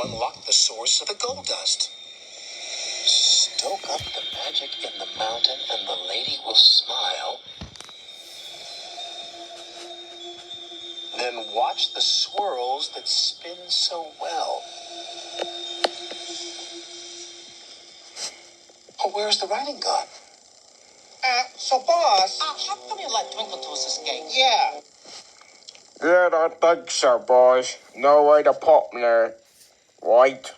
unlock the source of the gold dust. Stoke up the magic in the mountain and the lady will smile. Then watch the swirls that spin so well. Oh, where's the writing gone? So boss... how come you let Twinkle Toes escape? Yeah. Yeah, I think so, boys. No way to pop me there. Right?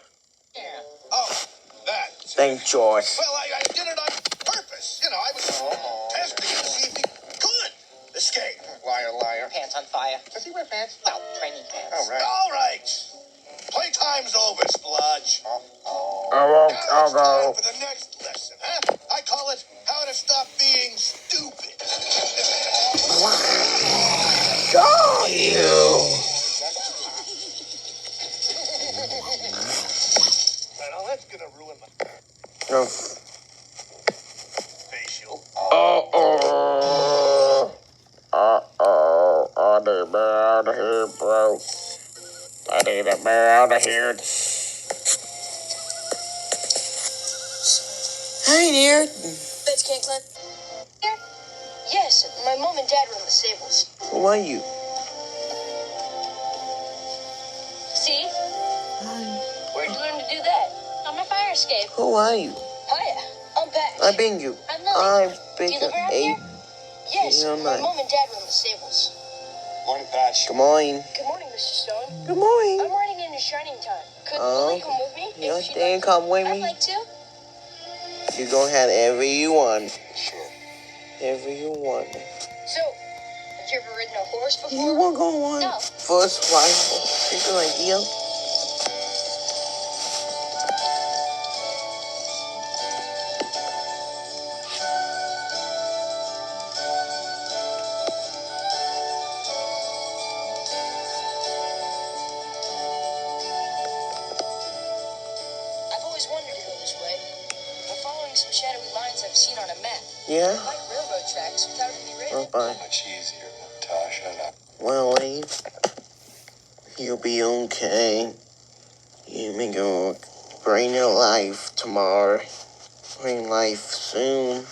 Yeah. Oh, that. Thank Joyce. Well, I did it on purpose. You know, I was testing to see if he could escape. Liar. Pants on fire. Does he wear pants? Well, training pants. All right. Playtime's over, Spludge. I'll Now it's time go. for the next lesson, huh? I call it How to Stop Being Stupid. Go, you! Now that's gonna ruin my No. facial. I need me out of here, bro. I need me out of here. Hi there. Bitch can't climb. Here? Yes, my mom and dad were in the stables. Who are you? See? Where'd you learn to do that? On my fire escape. Who are you? Hiya, I'm Patch. I'm Pingu. I'm Lily. I'm Do you live around here? Yes, Yeah, my nice. mom and dad were in the stables. Morning, Patch. Good morning. Good morning, Mr. Stone. Good morning. I'm riding into Shining Time. Could Oh, Lily come with me? you If she'd stay like to? come with I'd me? like to. You gonna have every you want. Sure. Every you want. So, have you ever ridden a horse before? You want go on? No. First rifle. It's an idea. I've always wanted to go this way. I'm following some shadowy lines I've seen on a map. Yeah? Like railroad tracks without any rail. Bye. Much easier, Natasha. Well, Lee, you'll be okay. You may go bring your life tomorrow. Bring life soon.